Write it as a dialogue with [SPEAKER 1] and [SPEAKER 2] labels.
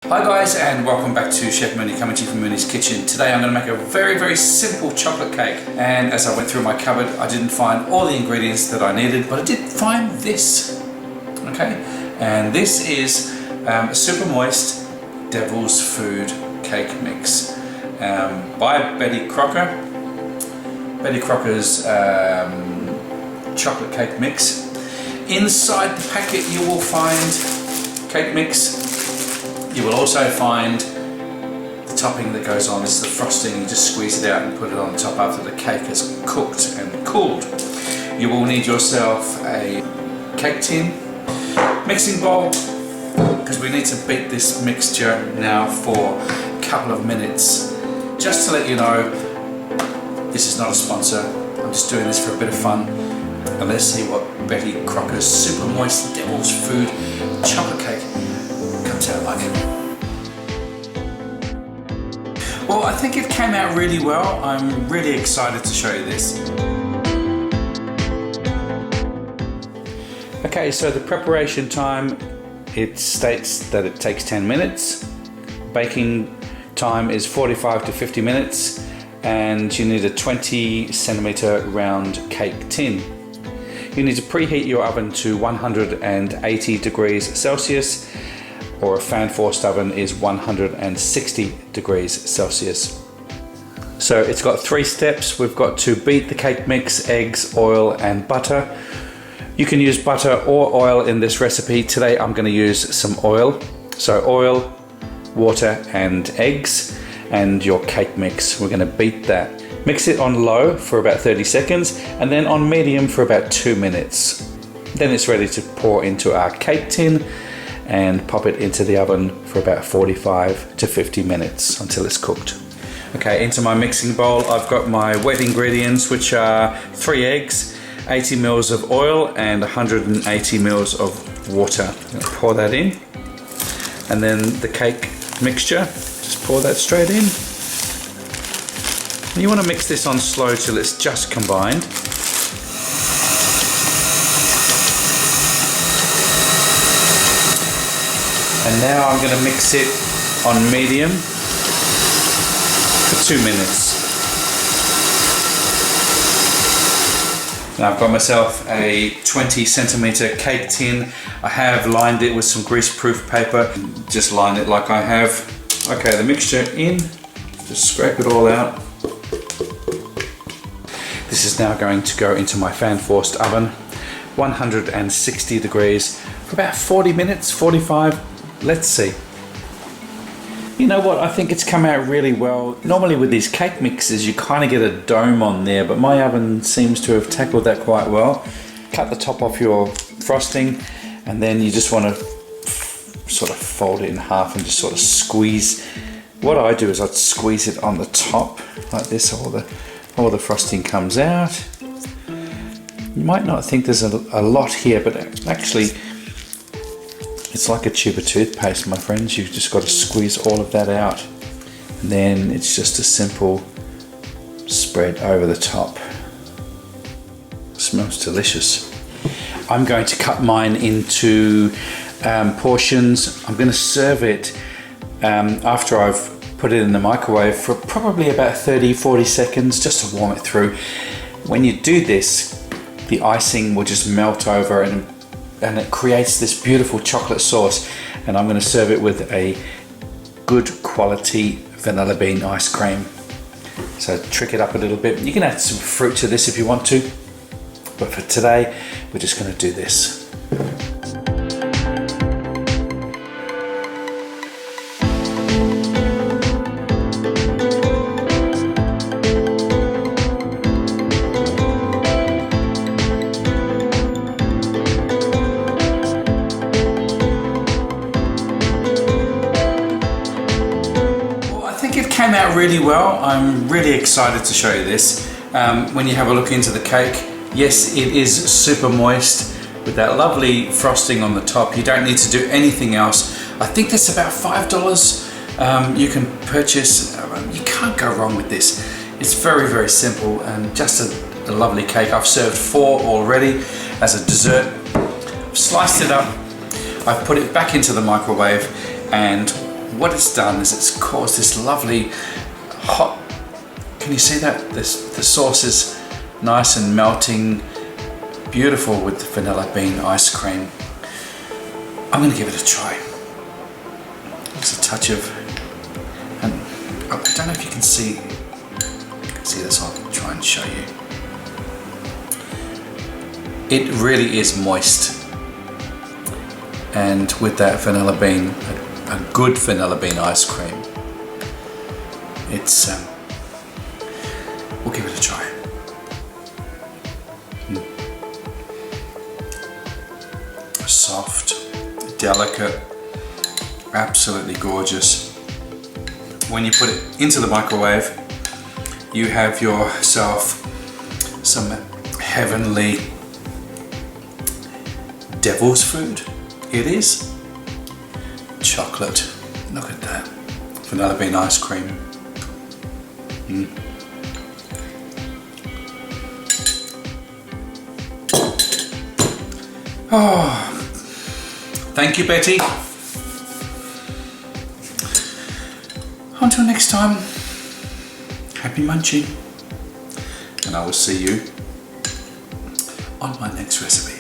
[SPEAKER 1] Hi guys, and welcome back to Chef Mooney, coming to you from Mooney's Kitchen. Today I'm going to make a very simple chocolate cake, and as I went through my cupboard I didn't find all the ingredients that I needed, but I did find this. Okay, and this is a super moist Devil's Food cake mix by Betty Crocker. Betty Crocker's chocolate cake mix. Inside the packet you will find cake mix. You will also find the topping that goes on. This is the frosting. You just squeeze it out and put it on top after the cake has cooked and cooled. You will need yourself a cake tin, mixing bowl, because we need to beat this mixture now for a couple of minutes. Just to let you know, this is not a sponsor. I'm just doing this for a bit of fun. And let's see what Betty Crocker's super moist Devil's Food chocolate cake comes out like. Well, I think it came out really well. I'm really excited to show you this. Okay, so the preparation time, it states that it takes 10 minutes. Baking time is 45 to 50 minutes, and you need a 20 centimeter round cake tin. You need to preheat your oven to 180 degrees Celsius, or a fan forced oven is 160 degrees Celsius. So it's got 3 steps. We've got to beat the cake mix, eggs, oil and butter. You can use butter or oil in this recipe. Today I'm going to use some oil. So oil, water and eggs, and your cake mix. We're going to beat that. Mix it on low for about 30 seconds and then on medium for about 2 minutes. Then it's ready to pour into our cake tin and pop it into the oven for about 45 to 50 minutes until it's cooked. Okay, into my mixing bowl I've got my wet ingredients, which are 3 eggs, 80 mils of oil and 180 mils of water. I'm going to pour that in, and then the cake mixture, just pour that straight in. And you want to mix this on slow till it's just combined. And now I'm going to mix it on medium for 2 minutes. Now I've got myself a 20 centimeter cake tin. I have lined it with some grease-proof paper. Just line it like I have. Okay, the mixture in. Just scrape it all out. This is now going to go into my fan-forced oven, 160 degrees for about 40 minutes, 45. Let's see. You know what, I think it's come out really well. Normally with these cake mixes you kind of get a dome on there, but my oven seems to have tackled that quite well. Cut the top off your frosting, and then you just want to sort of fold it in half and just sort of squeeze. What I do is I'd squeeze it on the top like this, all the frosting comes out. You might not think there's a lot here, but actually it's like a tube of toothpaste, my friends. You've just got to squeeze all of that out, and then it's just a simple spread over the top. Smells delicious. I'm going to cut mine into portions. I'm going to serve it after I've put it in the microwave for probably about 30-40 seconds, just to warm it through. When you do this, the icing will just melt over and it creates this beautiful chocolate sauce, and I'm going to serve it with a good quality vanilla bean ice cream. So trick it up a little bit. You can add some fruit to this if you want to, but for today we're just going to do this. Came out really well. I'm really excited to show you this. When you have a look into the cake, yes, it is super moist with that lovely frosting on the top. You don't need to do anything else. I think that's about $5 you can purchase. You can't go wrong with this. It's very simple and just a lovely cake. I've served 4 already as a dessert. I've sliced it up, I've put it back into the microwave, and what it's done is it's caused this lovely hot, can you see that? The sauce is nice and melting, beautiful with the vanilla bean ice cream. I'm going to give it a try. Just a touch of, and I don't know if you can see this, I'll try and show you. It really is moist, and with that vanilla bean, a good vanilla bean ice cream, it's we'll give it a try. Soft, delicate, absolutely gorgeous. When you put it into the microwave, you have yourself some heavenly devil's food. It is chocolate. Look at that. Vanilla bean ice cream. Oh, thank you, Betty. Until next time, happy munching, and I will see you on my next recipe.